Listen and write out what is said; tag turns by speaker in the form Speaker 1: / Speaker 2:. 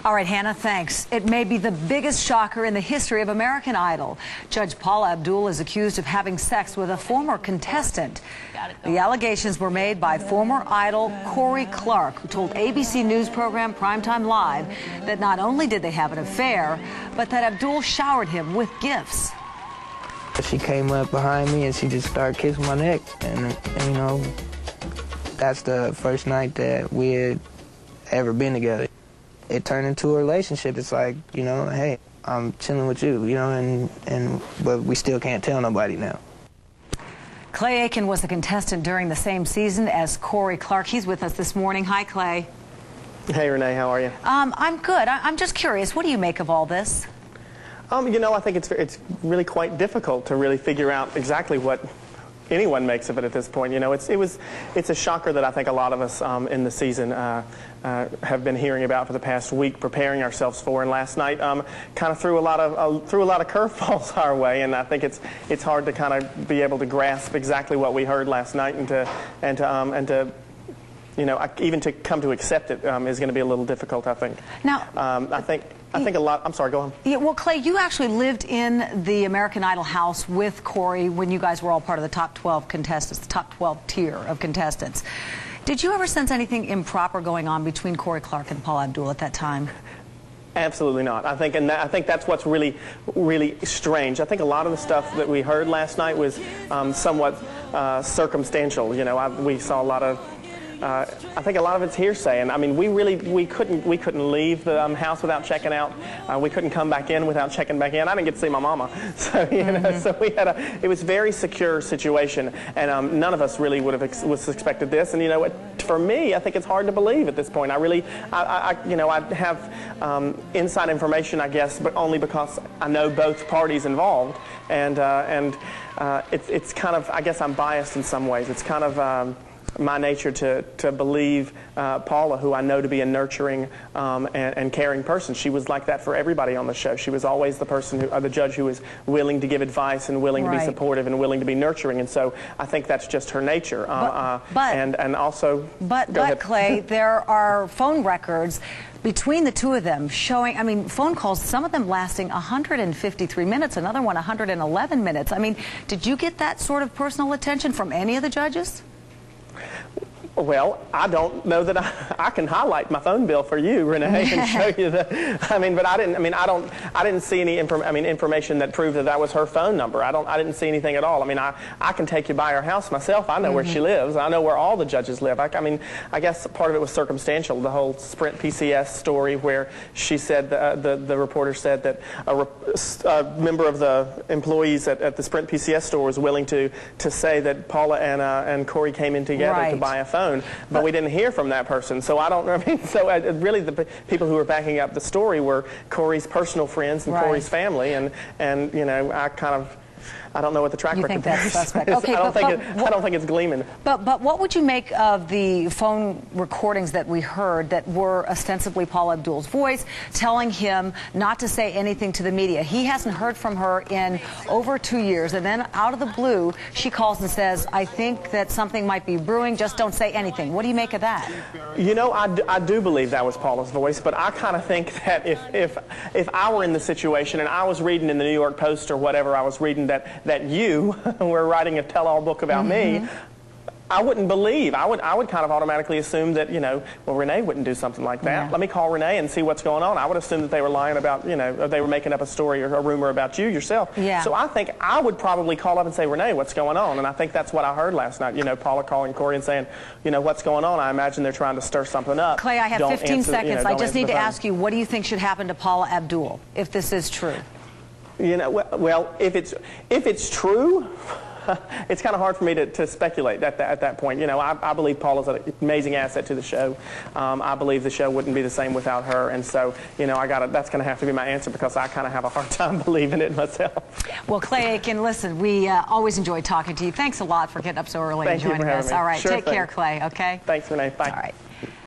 Speaker 1: All right, Hannah, thanks. It may be the biggest shocker in the history of American Idol. Judge Paula Abdul is accused of having sex with a former contestant. The allegations were made by former Idol Cory Clark, who told ABC News program Primetime Live that not only did they have an affair, but that Abdul showered him with gifts.
Speaker 2: She came up behind me and she just started kissing my neck. And you know, that's the first night that we had ever been together. It turned into a relationship. It's like, you know, hey, I'm chilling with you, you know, but we still can't tell nobody now.
Speaker 1: Clay Aiken was a contestant during the same season as Cory Clark. He's with us this morning. Hi, Clay.
Speaker 3: Hey, Renee, how are you?
Speaker 1: I'm good. I'm just curious, what do you make of all this?
Speaker 3: You know, I think it's really quite difficult to really figure out exactly what anyone makes of it at this point. You know, it's a shocker that I think a lot of us in the season have been hearing about for the past week, preparing ourselves for. And last night, kind of threw a lot of curveballs our way. And I think it's hard to kind of be able to grasp exactly what we heard last night, and to you know, even to come to accept it is going to be a little difficult, I think.
Speaker 1: Now,
Speaker 3: I think a lot. I'm sorry, go on.
Speaker 1: Yeah, well, Clay, you actually lived in the American Idol house with Cory when you guys were all part of the top 12 contestants, the top 12 tier of contestants. Did you ever sense anything improper going on between Cory Clark and Paula Abdul at that time?
Speaker 3: Absolutely not. I think that's what's really, really strange. I think a lot of the stuff that we heard last night was somewhat circumstantial. You know, we saw a lot of. I think a lot of it's hearsay, and I mean, we couldn't leave the house without checking out. We couldn't come back in without checking back in. I didn't get to see my mama, so you know, so we had it was a very secure situation, and none of us really would have expected this. And you know what? For me, I think it's hard to believe at this point. You know, I have inside information, I guess, but only because I know both parties involved, and it's kind of, I guess I'm biased in some ways. It's kind of my nature to believe Paula, who I know to be a nurturing and caring person. She was like that for everybody on the show. She was always the person, the judge who was willing to give advice and willing to be supportive and willing to be nurturing. And so I think that's just her nature.
Speaker 1: But Clay, there are phone records between the two of them showing, I mean, phone calls, some of them lasting 153 minutes, another one 111 minutes. I mean, did you get that sort of personal attention from any of the judges?
Speaker 3: Well, I don't know that I can highlight my phone bill for you, Renee, and show you the. I mean, but I didn't. I mean, I didn't see any information that proved that was her phone number. I didn't see anything at all. I mean, I can take you by her house myself. I know where she lives. I know where all the judges live. I mean, I guess part of it was circumstantial. The whole Sprint PCS story, where she said the reporter said that a member of the employees at the Sprint PCS store was willing to say that Paula and Cory came in together to buy a phone. But we didn't hear from that person, so I don't know. I mean, so really, the people who were backing up the story were Cory's personal friends and Cory's family, and you know, I don't know what the track record
Speaker 1: think that's suspect.
Speaker 3: is.
Speaker 1: Okay,
Speaker 3: I don't think it's gleaming.
Speaker 1: But what would you make of the phone recordings that we heard that were ostensibly Paula Abdul's voice telling him not to say anything to the media? He hasn't heard from her in over 2 years, and then out of the blue, she calls and says, I think that something might be brewing, just don't say anything. What do you make of that?
Speaker 3: You know, I do believe that was Paula's voice, but I kind of think that if I were in the situation and I was reading in the New York Post or whatever, I was reading that you were writing a tell-all book about me, I wouldn't believe. I would kind of automatically assume that, you know, well, Renee wouldn't do something like that. Let me call Renee and see what's going on. I would assume that they were lying about, you know, they were making up a story or a rumor about you yourself. So I think I would probably call up and say, Renee, what's going on? And I think that's what I heard last night. You know, Paula calling Cory and saying, you know, what's going on? I imagine they're trying to stir something up.
Speaker 1: Clay, I have 15 seconds. You know, I just need to ask you, what do you think should happen to Paula Abdul if this is true?
Speaker 3: You know, well, if it's true, it's kind of hard for me to speculate at that point. You know, I believe Paula's an amazing asset to the show. I believe the show wouldn't be the same without her, and so, you know, that's going to have to be my answer because I kind of have a hard time believing it myself.
Speaker 1: Well, Clay Aiken, listen, we always enjoy talking to you. Thanks a lot for getting up so early and joining us. All right, take care, Clay. Okay.
Speaker 3: Thanks, Renee. Bye.
Speaker 1: All right.